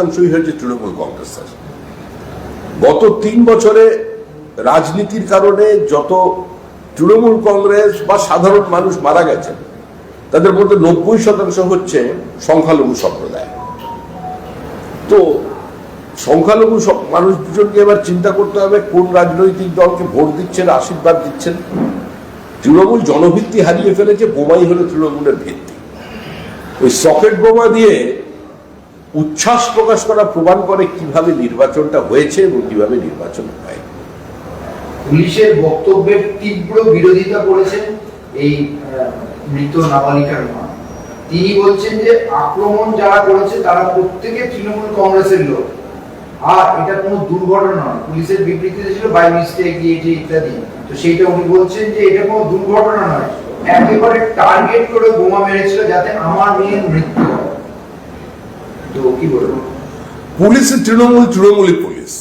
অংশই হয়েছে তৃণমূল কংগ্রেসের। গত 3 বছরে রাজনীতির কারণে যত তৃণমূল কংগ্রেস বা সাধারণ মানুষ মারা গেছেন তাদের মধ্যে 90% হচ্ছে সংখ্যালঘু সম্প্রদায়। তো সংখ্যালঘু মানুষজনকে এবার চিন্তা করতে হবে কোন রাজনৈতিক দলকে ভোট দিচ্ছেন, আশীর্বাদ দিচ্ছেন। তৃণমূল জনভিত্তি হারিয়ে ফেলেছে, বোমাই হলো তৃণমূলের ভিত্তি। ওই সকেট বোমা দিয়ে উচ্ছ্বাস প্রকাশ করা প্রমাণ করে কিভাবে নির্বাচনটা হয়েছে এবং কিভাবে নির্বাচন হয়। পুলিশের বক্তব্যের তীব্র বিরোধিতা করেছেন এই মৃত নাবালিকার মা। তিনি বলছেন যে আক্রমণ যারা করেছে তারা প্রত্যেকে তৃণমূল কংগ্রেসের লোক, আর এটা কোনো দুর্ঘটনা নয়। পুলিশের বিবৃতিতে ছিল বাই মিস্টেক এটি ইত্যাদি, তো সেইটা উনি বলছেন যে এটা কোনো দুর্ঘটনা নয়, একেবারে টার্গেট করে বোমা মেরেছিল যাতে আমার মেয়ের মৃত্যু হয়। তো কি বলবো, পুলিশের তৃণমূলই পুলিশ।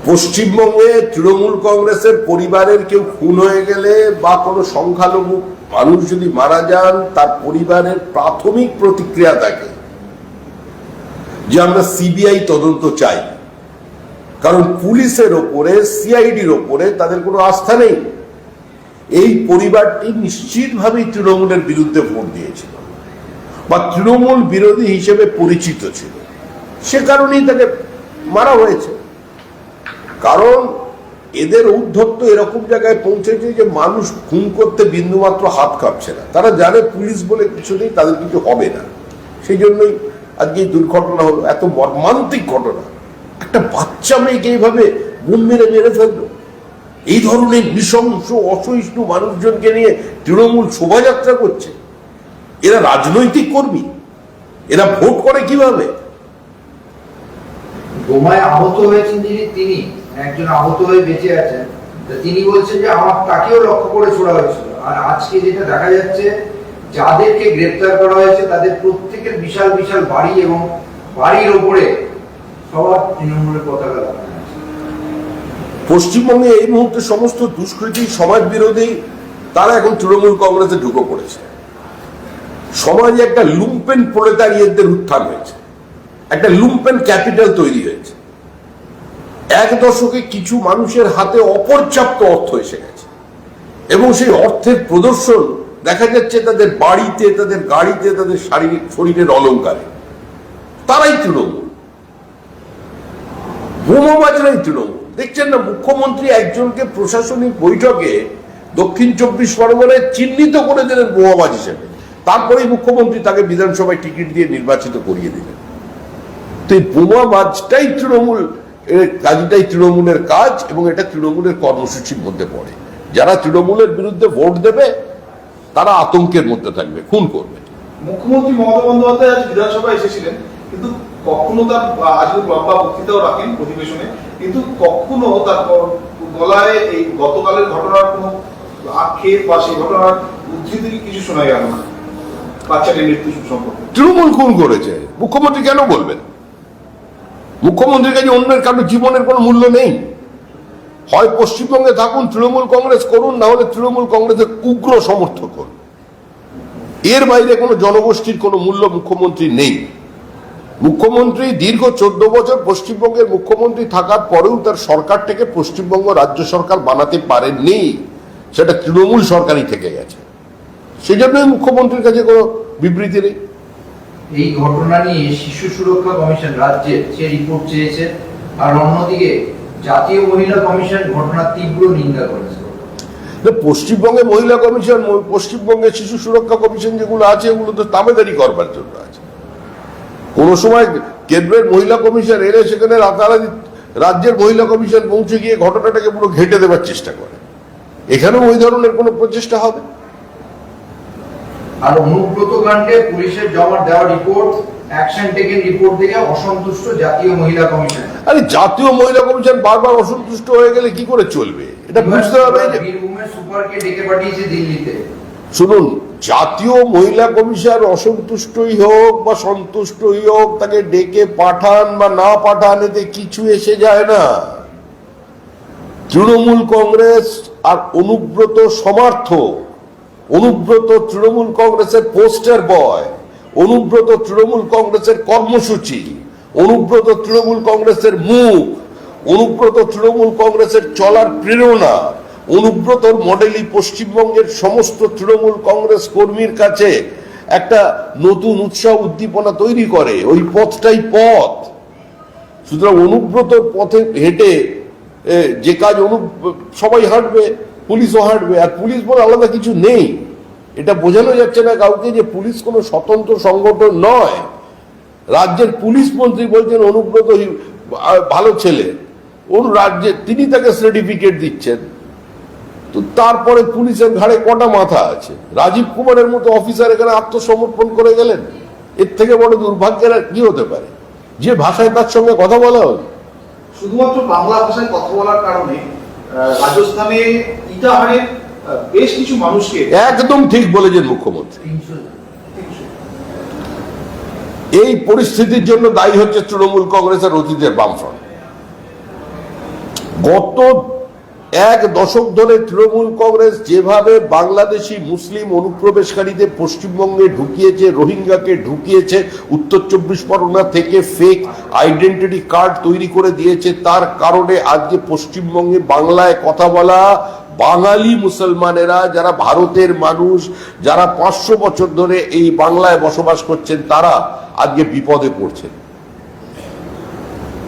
পশ্চিমবঙ্গে তৃণমূল কংগ্রেসের পরিবারের কেউ খুন হয়ে গেলে বা কোনো সংখ্যালঘু মানুষ যদি মারা যান, তার পরিবারের প্রাথমিক প্রতিক্রিয়া থাকে যে আমরা সিবিআই তদন্ত চাই, কারণ পুলিশের ওপরে, সিআইডির ওপরে তাদের কোনো আস্থা নেই। এই পরিবারটি নিশ্চিতভাবেই তৃণমূলের বিরুদ্ধে ভোট দিয়েছিল বা তৃণমূল বিরোধী হিসেবে পরিচিত ছিল, সে কারণেই তাকে মারা হয়েছে। কারণ এদের উদ্ধত্ত এরকম জায়গায় পৌঁছেছে যে মানুষ খুন করতে বিন্দুমাত্র হাত কাঁপছে না। তারা জানে পুলিশ বলে কিছু নেই, তাদের কিছু হবে না। সেই জন্যই আজকে এই দুর্ঘটনা হলো, এত মর্মান্তিক ঘটনা। একটা বাচ্চা মেয়েকে এইভাবে বুম মেরে ফেললো। এই ধরনের নৃশংস অসহিষ্ণু মানুষজনকে নিয়ে তৃণমূল শোভাযাত্রা করছে। এরা রাজনৈতিক কর্মী, এরা ভোট করে কিভাবে? বোমায় আহত হয়েছেন যিনি, তিনি একজন আহত হয়ে বেঁচে আছেন, তিনি বলছেন যে আমার তাকেও লক্ষ্য করে ছোড়া হয়েছিল। আর আজকে যেটা দেখা যাচ্ছে, যাদেরকে গ্রেপ্তার করা হয়েছে তাদের প্রত্যেকের বিশাল বিশাল বাড়ি এবং বাড়ির ওপরে সবার তৃণমূলের পতাকা লাগানো আছে। পশ্চিমবঙ্গে এই মুহূর্তে সমস্ত দুষ্কৃতী, সমাজ বিরোধী, তারা এখন তৃণমূল কংগ্রেসে ঢুকে পড়েছে। সমাজে একটা লুম্পেন প্রলেতারিয়েতদের উত্থান হয়েছে, একটা লুম্পেন ক্যাপিটাল তৈরি হয়েছে। এক দশকে কিছু মানুষের হাতে অপর্যাপ্ত অর্থ এসে গেছে এবং সেই অর্থের প্রদর্শন দেখা যাচ্ছে তাদের বাড়িতে, তাদের গাড়িতে, তাদের শরীরের অলংকারে। তারাই তৃণমূল, বোমাবাজরাই তৃণমূল। দেখছেন না, মুখ্যমন্ত্রী একজনকে প্রশাসনিক বৈঠকে দক্ষিণ 24 পরগনায় চিহ্নিত করে দিলেন বোমাবাজ হিসেবে, তারপরেই মুখ্যমন্ত্রী তাকে বিধানসভায় টিকিট দিয়ে নির্বাচিত করিয়ে দিলেন। তো এই বোমাবাজটাই তৃণমূল, কাজটাই তৃণমূলের কাজ এবং এটা তৃণমূলের কর্মসূচির মধ্যে পড়ে। যারা তৃণমূলের বিরুদ্ধে ভোট দেবে তারা আতঙ্কের মধ্যে থাকবে, খুন করবে। মুখ্যমন্ত্রী মমতা বন্দ্যোপাধ্যায় আজ বিধানসভায় এসেছিলেন, কিন্তু কখনো তার আজকে লম্বা বক্তৃতাও রাখেন প্রতিবেশনে, কিন্তু কখনো তার গলায় এই গতকালের ঘটনার কোনো আক্ষেপ বা সেই ঘটনার উদ্ধৃতি কিছু শোনা গেল না। বাচ্চাটির মৃত্যু সম্পর্কে তৃণমূল খুন করেছে, মুখ্যমন্ত্রী কেন বলবেন? মুখ্যমন্ত্রীর কাছে অন্যের কারো জীবনের কোনো মূল্য নেই। হয় পশ্চিমবঙ্গে থাকুন, তৃণমূল কংগ্রেস করুন, না হলে তৃণমূল কংগ্রেসের উগ্র সমর্থক করুন। এর বাইরে কোনো জনগোষ্ঠীর কোনো মূল্য মুখ্যমন্ত্রী নেই। মুখ্যমন্ত্রী দীর্ঘ 14 বছর পশ্চিমবঙ্গের মুখ্যমন্ত্রী থাকার পরেও তার সরকারটাকে পশ্চিমবঙ্গ রাজ্য সরকার বানাতে পারেননি, সেটা তৃণমূল সরকারই থেকে গেছে। সেই জন্যই মুখ্যমন্ত্রীর কাছে কোনো বিবৃতি নেই। এই ঘটনা নিয়ে শিশু সুরক্ষা কমিশন রাজ্যের সে রিপোর্ট চেয়েছে, আর অন্যদিকে জাতীয় মহিলা কমিশন ঘটনার তীব্র নিন্দা করেছে। পশ্চিমবঙ্গে মহিলা কমিশন, পশ্চিমবঙ্গে শিশু সুরক্ষা কমিশন যেগুলো আছে ওগুলো তো তাবেদারি করবার জন্য আছে। কোন সময় কেন্দ্রের মহিলা কমিশন এলে সেখানে রাতারাতি রাজ্যের মহিলা কমিশন পৌঁছে গিয়ে ঘটনাটাকে পুরো ঘেঁটে দেবার চেষ্টা করে। এখানেও ওই ধরনের কোনো প্রচেষ্টা হবে। আর অনুব্রত কাণ্ডে পুলিশের জমা দেওয়া রিপোর্ট, অ্যাকশন টেকেন রিপোর্ট দেখে অসন্তুষ্ট জাতীয় মহিলা কমিশন। আরে জাতীয় মহিলা কমিশন বারবার অসন্তুষ্ট হয়ে গেলে কি করে চলবে? এটা বুঝতে হবে যে বীরভূমের সুপারকে ডেকে পাঠিয়েছে দিল্লিতে। শুনুন, জাতীয় মহিলা কমিশন অসন্তুষ্টই হোক বা সন্তুষ্টই হোক, তাকে ডেকে পাঠান বা না পাঠান, এতে কিছু এসে যায় না। তৃণমূল কংগ্রেস আর অনুব্রত সমর্থক, অনুব্রত তৃণমূল কংগ্রেসের পোস্টার বয়, অনুব্রত তৃণমূল কংগ্রেসের কর্মসূচি, অনুব্রত তৃণমূল কংগ্রেসের মুখ, অনুব্রত তৃণমূল কংগ্রেসের চলার প্রেরণা, অনুব্রতর মডেলই পশ্চিমবঙ্গের সমস্ত তৃণমূল কংগ্রেস কর্মীর কাছে একটা নতুন উৎসাহ উদ্দীপনা তৈরি করে। ওই পথটাই পথ। সুতরাং অনুব্রতর পথে হেঁটে যে কাজ সবাই হাঁটবে, পুলিশও হাঁটবে। আর পুলিশ বলে আলাদা কিছু নেই। এটা বোঝানো যাচ্ছে না কাউকে যে পুলিশ কোনো স্বতন্ত্র সংগঠন নয়। রাজ্যের পুলিশ মন্ত্রী বলছেন অনুব্রত ভালো ছেলে, ওর রাজ্যে তিনি তাকে সার্টিফিকেট দিচ্ছেন। তো তারপরে পুলিশের ঘাড়ে কটা মাথা আছে? রাজীব কুমারের মতো অফিসার এখানে আত্মসমর্পণ করে গেলেন। এর থেকে বড় দুর্ভাগ্যের আর কি হতে পারে? যে ভাষায় তার সঙ্গে কথা বলা হলো, শুধুমাত্র বাংলা ভাষায় কথা বলার কারণে রাজস্থানে ইটাহারে বেশ কিছু মানুষকে, একদম ঠিক বলেছেন মুখ্যমন্ত্রী, এই পরিস্থিতির জন্য দায়ী হচ্ছে তৃণমূল কংগ্রেসের অতীতের বামফ্রন্ট। গত এক দশক ধরে তৃণমূল কংগ্রেস যেভাবে বাংলাদেশি মুসলিম অনুপ্রবেশকারীদের পশ্চিমবঙ্গে ঢুকিয়েছে, রোহিঙ্গাকে ঢুকিয়েছে, উত্তর 24 পরগনা থেকে ফেক আইডেন্টিটি কার্ড তৈরি করে দিয়েছে, তার কারণে আজকে পশ্চিমবঙ্গে বাংলায় কথা বলা বাঙালি মুসলমানেরা, যারা ভারতের মানুষ, যারা 500 বছর ধরে এই বাংলায় বসবাস করছেন, তারা আজকে বিপদে পড়ছেন।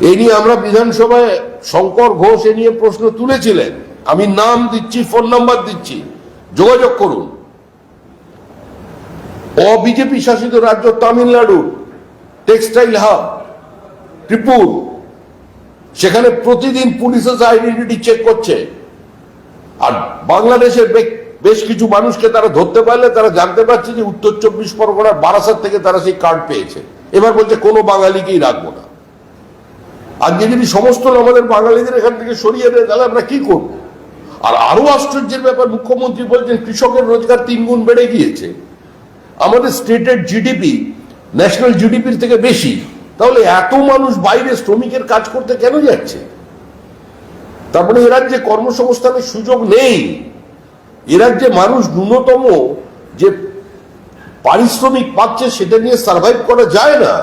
এই নিয়ে আমরা বিধানসভায় শঙ্কর ঘোষ এ নিয়ে প্রশ্ন তুলেছিলেন। আমি নাম দিচ্ছি, ফোন নাম্বার দিচ্ছি, যোগাযোগ করুন। অবিজেপি শাসিত রাজ্য তামিলনাড়ু টেক্সটাইল হাব ত্রিপুর, সেখানে প্রতিদিন পুলিশ আইডেন্টিটি চেক করছে। আর বাংলাদেশের বেশ কিছু মানুষকে তারা ধরতে পারলে তারা জানতে পারছে যে উত্তর 24 পরগনার বারাসাত থেকে তারা সেই কার্ড পেয়েছে। এবার বলছে কোনো বাঙালিকেই রাখবো না। আজকে যদি সমস্ত আমাদের বাঙালিদের এখান থেকে সরিয়ে দেয়, তাহলে আমরা কি করব? আর আরো আশ্চর্যের ব্যাপার, মুখ্যমন্ত্রী বলছেন কৃষকের রোজগার 3 গুণ বেড়ে গিয়েছে। আমাদের স্টেটের জিডিপি ন্যাশনাল জিডিপির থেকে বেশি, তাহলে এত মানুষ বাইরে শ্রমিকের কাজ করতে কেন যাচ্ছে? তারপরে এ রাজ্যে কর্মসংস্থানের সুযোগ নেই। এ রাজ্যে মানুষ ন্যূনতম যে পারিশ্রমিক পাচ্ছে সেটা নিয়ে সার্ভাইভ করা যায় না।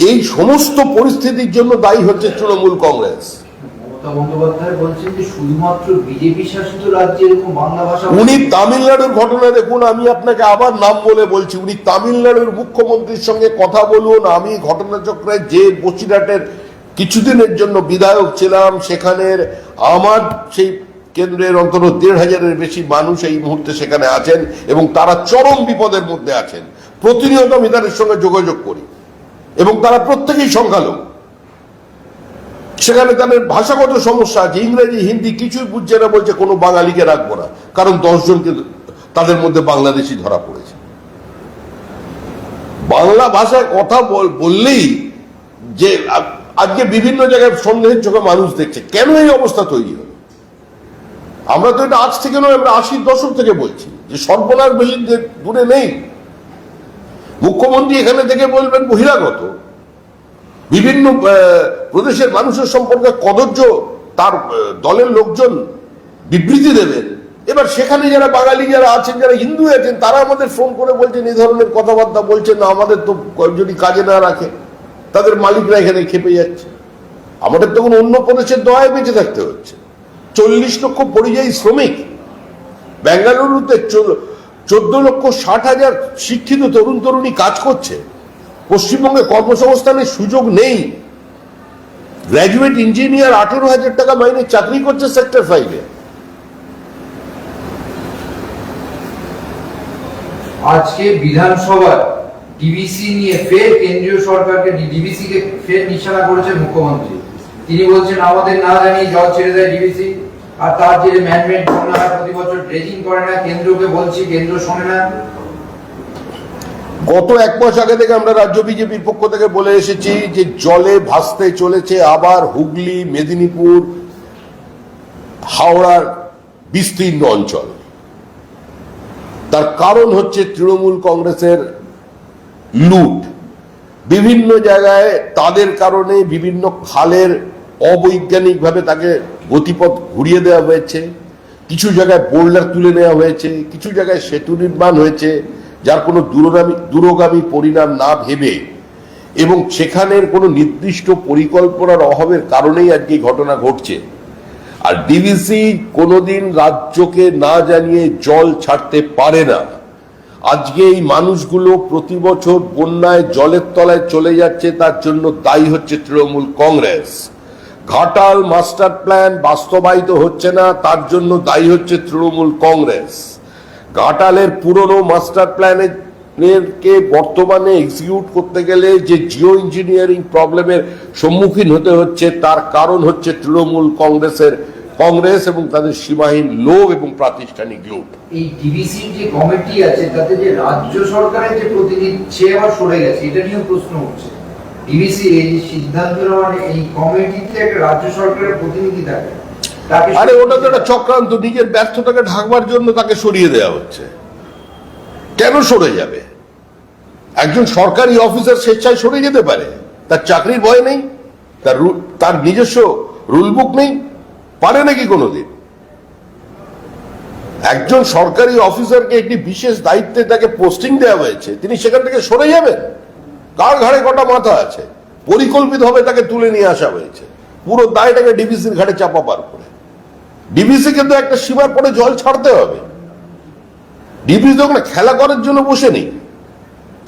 এই সমস্ত পরিস্থিতির জন্য দায়ী হচ্ছে তৃণমূল কংগ্রেস। মমতা বন্দ্যোপাধ্যায় বলছেন যে শুধুমাত্র বিজেপি শাসিত রাজ্যে এরকম বাংলা ভাষা। উনি তামিলনাড়ুর ঘটনা দেখুন, আমি আপনাকে আবার নাম বলে বলছি, উনি তামিলনাড়ুর মুখ্যমন্ত্রীর সঙ্গে কথা বলুন। আমি ঘটনাচক্রে যে বসিরহাটের কিছুদিনের জন্য বিধায়ক ছিলাম, সেখানের আমার সেই কেন্দ্রের অন্তত 1,500-এর বেশি মানুষ এই মুহূর্তে সেখানে আছেন এবং তারা চরম বিপদের মধ্যে আছেন। প্রতিনিয়ত আমি তাদের সঙ্গে যোগাযোগ করি এবং তারা প্রত্যেকেই সংখ্যালঘু। সেখানে তাদের ভাষাগত সমস্যা আছে, ইংরেজি হিন্দি কিছুই বুঝছে না, বলছে কোনো বাঙালিকে রাখবো না, কারণ 10 জনকে তাদের মধ্যে বাংলাদেশি ধরা পড়েছে। বাংলা ভাষায় কথা বললেই যে আজকে বিভিন্ন জায়গায় সন্দেহের চোখে মানুষ দেখছে। কেন এই অবস্থা তৈরি হলো? আমরা তো এটা আজ থেকে নয়, আমরা 80-র দশক থেকে বলছি যে সর্বনাশ বেশি দূরে নেই। মুখ্যমন্ত্রী এখানে থেকে বলবেন বহিরাগত, বিভিন্ন প্রদেশের মানুষের সম্পর্কে কদর্য তার দলের লোকজন বিবৃতি দেবেন। এবার সেখানে যারা বাঙালি যারা আছেন, যারা হিন্দু আছেন, তারা আমাদের ফোন করে বলছেন এই ধরনের কথাবার্তা বলছেন না, আমাদের তো যদি কাজে না রাখে তাদের মালিকরা এখানে খেপে যাচ্ছে। আমাদের তখন অন্য প্রদেশের দয়ায় বেঁচে থাকতে হচ্ছে। 40 লক্ষ পরিযায়ী শ্রমিক, বেঙ্গালুরুতে 14,60,000 শিক্ষিত তরুণ তরুণী কাজ করছে। পশ্চিমবঙ্গে কর্মসংস্থানের সুযোগ নেই। গ্র্যাজুয়েট ইঞ্জিনিয়ার 18,000 টাকা মাইনে চাকরি করছে সেক্টর 5-এ। আজকে বিধানসভায় ডিবিসি নিয়ে ফের কেন্দ্রীয় সরকারকে, ডিবিসি কে ফের নিশানা করেছেন মুখ্যমন্ত্রী। তিনি বলছেন আমাদের না জানিয়ে জল ছেড়ে দেয় ডিবিসি, আর তার জেরে ম্যানমেড বন্যা প্রতি বছর ড্রেজিং করে না। কেন্দ্রকে বলছি, কেন্দ্র শোনে না। গত 1 মাস আগে থেকে আমরা রাজ্য বিজেপির পক্ষ থেকে বলে এসেছি যে জলে ভাসতে চলেছে আবার হুগলি, মেদিনীপুর, হাওড়ার বিস্তীর্ণ অঞ্চল। তার কারণ হচ্ছে তৃণমূল কংগ্রেসের লুট। বিভিন্ন জায়গায় তাদের কারণে বিভিন্ন খালের অবৈজ্ঞানিকভাবে তাকে গতিপথ ঘুরিয়ে দেওয়া হয়েছে, কিছু জায়গায় বোল্ডার তুলে নেওয়া হয়েছে, কিছু জায়গায় সেতু নির্মাণ হয়েছে, যার কোনো দূরগামী পরিণাম না ভেবে এবং সেখানের কোনো নির্দিষ্ট পরিকল্পনার অভাবের কারণেই আজকে এই ঘটনা ঘটছে। আর ডিভিসি কোনোদিন রাজ্যকে না জানিয়ে জল ছাড়তে পারে না। আজকে এই মানুষগুলো প্রতি বছর বন্যায় জলের তলায় চলে যাচ্ছে, তার জন্য দায়ী হচ্ছে তৃণমূল কংগ্রেস। ঘাটাল মাস্টার প্ল্যান বাস্তবায়িত হচ্ছে না, তার জন্য দায়ী হচ্ছে তৃণমূল কংগ্রেস। ঘাটালের পুরনো মাস্টার প্ল্যানের কে বর্তমানে এক্সিকিউট করতে গেলে যে জিও ইঞ্জিনিয়ারিং প্রবলেমের সম্মুখীন হতে হচ্ছে, তার কারণ হচ্ছে তৃণমূল কংগ্রেস এবং তাদের সীমাহীন লোভ এবং প্রাতিষ্ঠানিক লুট। এই ডিভিসির যে কমিটি আছে তাতে যে রাজ্য সরকারের যে প্রতিনিধি সে আবার সরে গেছে, এটা নিয়েও প্রশ্ন উঠছে। ডিভিসির এই যে সিদ্ধান্ত নেওয়ার এই কমিটিতে একটা রাজ্য সরকারের প্রতিনিধি থাকে, আরে ওটা তো একটা চক্রান্ত, নিজের ব্যর্থতাকে ঢাকবার জন্য তাকে সরিয়ে দেওয়া হচ্ছে। কেন সরে যাবে? একজন সরকারি অফিসার স্বেচ্ছায় সরে যেতে পারে, তার চাকরির ভয় নেই, তার নিজস্ব রুল বুক নেই, পারে নাকি কোনোদিন? একজন সরকারি অফিসারকে একটি বিশেষ দায়িত্বে তাকে পোস্টিং দেওয়া হয়েছে, তিনি সেখান থেকে সরে যাবেন? কার ঘাড়ে কটা মাথা আছে? পরিকল্পিতভাবে তাকে তুলে নিয়ে আসা হয়েছে, পুরো দায়টাকে ডিভিসির ঘাড়ে চাপাবার করে। ডিভিসি কিন্তু একটা সীমার পরে জল ছাড়তে হবে। ডিভিসি ওখানে খেলা করার জন্য বসে নেই।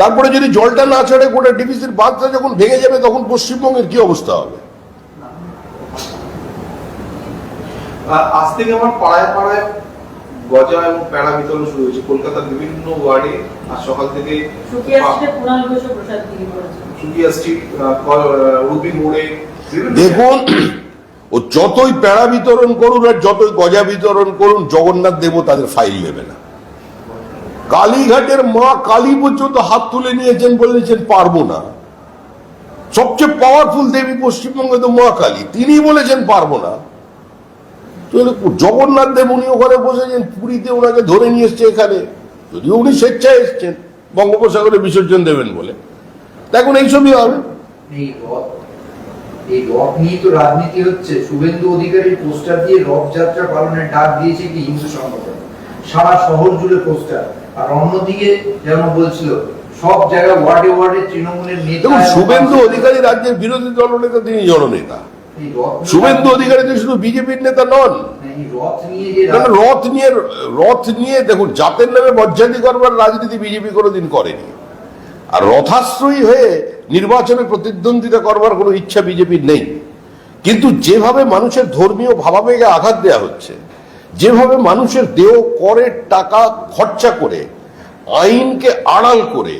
তারপরে যদি জলটা না ছাড়ে গোটা ডিভিসির বাঁধটা যখন ভেঙে যাবে, তখন পশ্চিমবঙ্গের কি অবস্থা হবে? আজ থেকে আমার পাড়ায় পাড়ায় গজা এবং প্যাড়া বিতরণ শুরু হয়েছে কলকাতার বিভিন্ন ওয়ার্ডে। আজ সকাল থেকে সুকিয়া স্ট্রিট, রুবি মোড়ে, দেখুন, ও যতই প্যাড়া বিতরণ করুন আর যতই গজা বিতরণ করুন, জগন্নাথ দেবও তাদের ফাইল নেবে না। কালীঘাটের মা কালী পর্যন্ত হাত তুলে নিয়েছেন, বলেছেন পারবো না। সবচেয়ে পাওয়ারফুল দেবী পশ্চিমবঙ্গে তো মা কালী, তিনি বলেছেন পারবো না। জগন্নাথ দেব উনি ওখানে বসেছেন, পুরীতে ওনাকে ধরে নিয়ে এসছে এখানে, যদিও উনি স্বেচ্ছায় এসছেন বঙ্গোপসাগরে বিসর্জন দেবেন বলে। দেখুন এইসবই হবে। এই রথ নিয়ে তো রাজনীতি হচ্ছে। শুভেন্দু অধিকারী পোস্টার দিয়ে রথযাত্রা পালনের ডাক দিয়েছে কি হিন্দু সংগঠন, সারা শহর জুড়ে পোস্টার। আর অন্যদিকে যেমন বলছিল, সব জায়গায় ওয়ার্ডে ওয়ার্ডে তৃণমূলের নেতা। দেখুন, শুভেন্দু অধিকারী রাজ্যের বিরোধী দলনেতা, তিনি জননেতা। শুভেন্দু অধিকারী শুধু বিজেপির নেতা নন। রথ নিয়ে দেখুন, জাতের নামে বজ্জাতি করবার রাজনীতি বিজেপি কোনোদিন করেনি। আর রথাশ্রয়ী হয়ে নির্বাচনে প্রতিদ্বন্দ্বিতা করবার কোনো ইচ্ছা বিজেপির নেই। কিন্তু যেভাবে মানুষের ধর্মীয় ভাবাবেগে আঘাত দেওয়া হচ্ছে, যেভাবে মানুষের দেহ করের টাকা খরচা করে, আইনকে আড়াল করে,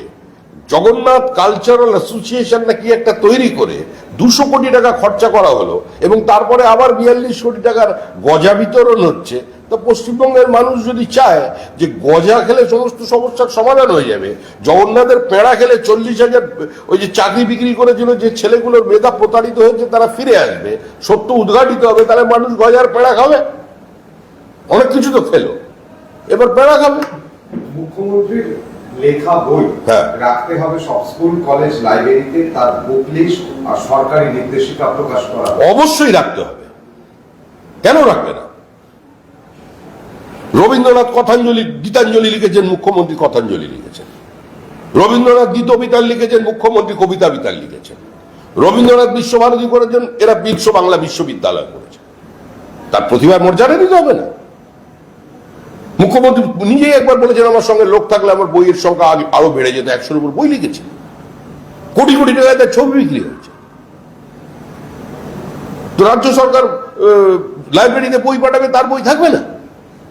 জগন্নাথ কালচারাল অ্যাসোসিয়েশন নাকি একটা তৈরি করে 200 কোটি টাকা খরচা করা হলো, এবং তারপরে আবার 42 কোটি টাকার গজা বিতরণ হচ্ছে। তো পশ্চিমবঙ্গের মানুষ যদি চায় যে গজা খেলে সমস্ত সমস্যার সমাধান হয়ে যাবে, জগন্নাথের পেড়া খেলে 40,000 ওই যে চাকরি বিক্রি করেছিল যে ছেলেগুলোর মেধা প্রতারিত হয়েছে তারা ফিরে আসবে, সত্য উদ্ঘাটিত হবে, তাহলে মানুষ গজার পেড়া খাবে। অনেক কিছু তো খেলো, এবার পেড়া খাবে। মুখ্যমন্ত্রীর লেখা বই রাখতে হবে সব স্কুল কলেজ লাইব্রেরিতে, তার বুক লিস্ট আর সরকারি নির্দেশিকা প্রকাশ করা অবশ্যই রাখতে হবে। কেন রাখবে না? রবীন্দ্রনাথ গীতাঞ্জলি লিখেছেন, মুখ্যমন্ত্রী কথাঞ্জলি লিখেছেন। রবীন্দ্রনাথ গীতবিতান লিখেছেন, মুখ্যমন্ত্রী কবিতা বিতান লিখেছেন। রবীন্দ্রনাথ বিশ্বভারতী করেছেন, এরা বিশ্ব বাংলা বিশ্ববিদ্যালয় করেছে। তার প্রতিভার মর্যাদা দিতে হবে না? মুখ্যমন্ত্রী নিজেই একবার বলেছেন, আমার সঙ্গে লোক থাকলে আমার বইয়ের সংখ্যা আরো বেড়ে যেত। 100-এর উপর বই লিখেছে, কোটি কোটি টাকায় তার ছবি বিক্রি হয়েছে। তো রাজ্য সরকার লাইব্রেরিতে বই পাঠাবে, তার বই থাকবে না?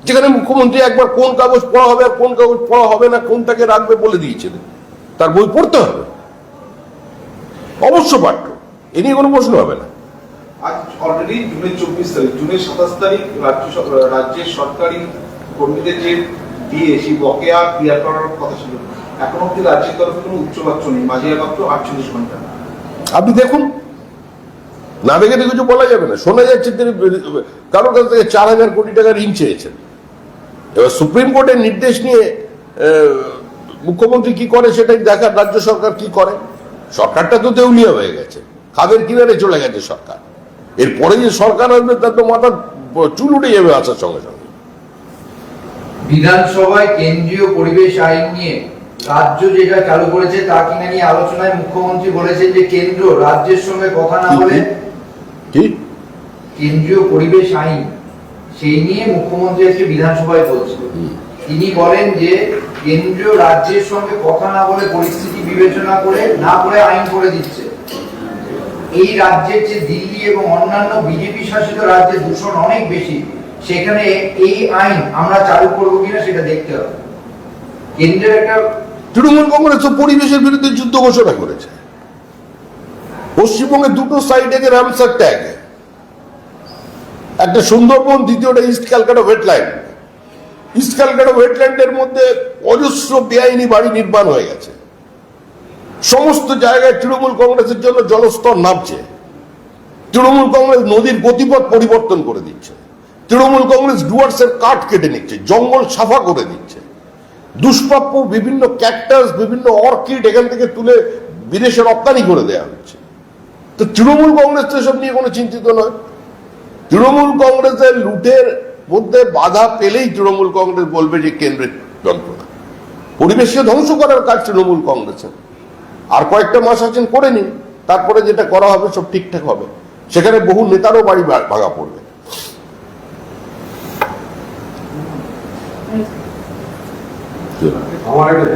যেখানে মুখ্যমন্ত্রী একবার কোন কাগজ পড়া হবে আর কোন কাগজ পড়া হবে না, কোনটাকে রাখবে বলে দিয়েছিলেন, তার বই পড়তে হবে, অবশ্য পাঠ্য, এ নিয়ে কোনো প্রশ্ন হবে না। আজ অলরেডি জুনের 24 তারিখ, জুনের 27 তারিখ রাজ্যের সরকারি কর্মীদের যে দিয়ে সেই বকেয়া ক্লিয়ার করার কথা ছিল, এখন অব্দি রাজ্যের তরফে কোনো উচ্চবাচ্য নেই, মাঝে মাত্র 48 ঘন্টা। আপনি দেখুন, না দেখে তো কিছু বলা যাবে না। শোনা যাচ্ছে তিনি কারোর কাছ থেকে 4,000 কোটি টাকা ঋণ চেয়েছেন। এবার সুপ্রিম কোর্টের নির্দেশ নিয়ে মুখ্যমন্ত্রী কি করে সেটাই দেখার, রাজ্য সরকার কি করে। সরকারটা তো দেউলিয়া হয়ে গেছে, খাদের কিনারে চলে গেছে সরকার। এরপরে যে সরকার আসবে তার তো মাথা চুল উঠে যাবে আসার সঙ্গে সঙ্গে। বিধানসভায় কেন্দ্রীয় পরিবেশ আইন নিয়ে রাজ্য যেটা চালু করেছে তা কিনা নিয়ে আলোচনায় মুখ্যমন্ত্রী বলেছেন যে কেন্দ্র রাজ্যের সঙ্গে কথা না বলে কি কেন্দ্রীয় পরিবেশ আইন সেই নিয়ে মুখ্যমন্ত্রী আজকে বিধানসভায় বলছেন। তিনি বলেন যে কেন্দ্রীয় রাজ্যের সঙ্গে কথা না বলে পরিস্থিতি বিবেচনা করে না করে আইন করে দিচ্ছে। এই রাজ্যের যে দিল্লি এবং অন্যান্য বিজেপি শাসিত রাজ্যে দূষণ অনেক বেশি, সেখানে এই আইন আমরা চালু করবো কিনা সেটা দেখতে হবে। কেন্দ্রের একটা তৃণমূল কংগ্রেস তো পরিবেশের বিরুদ্ধে যুদ্ধ ঘোষণা করেছে। পশ্চিমবঙ্গে দুটো সাইড থেকে রামসার ট্যাগ, একটা সুন্দরবন, দ্বিতীয়টা East Calcutta Wetland. East Calcutta ওয়েটল্যান্ডের মধ্যে অজস্র বেআইনি বাড়ি নির্মাণ হয়ে গেছে। সমস্ত জায়গায় তৃণমূল কংগ্রেসের জন্য জলস্তর নামছে। তৃণমূল কংগ্রেস নদীর গতিপথ পরিবর্তন করে দিচ্ছে। তৃণমূল কংগ্রেস ডুয়ার্সের কাঠ কেটে নিচ্ছে, জঙ্গল সাফা করে দিচ্ছে। দুষ্প্রাপ্য বিভিন্ন ক্যাকটাস, বিভিন্ন অর্কিড এখান থেকে তুলে বিদেশে রপ্তানি করে দেওয়া হচ্ছে। তো তৃণমূল কংগ্রেস তো এসব নিয়ে কোনো চিন্তিত নয়। তৃণমূল কংগ্রেসের লুটের মধ্যে বাধা পেলেই তৃণমূল কংগ্রেস বলবে যে কেন্দ্রের যন্ত্রণা। পরিবেশকে ধ্বংস করার কাজ তৃণমূল কংগ্রেসের। আর কয়েকটা মাস আছেন করে নিন, তারপরে যেটা করা হবে সব ঠিকঠাক হবে। সেখানে বহু নেতারও বাড়ি ভাঙা পড়বে। আমার একটা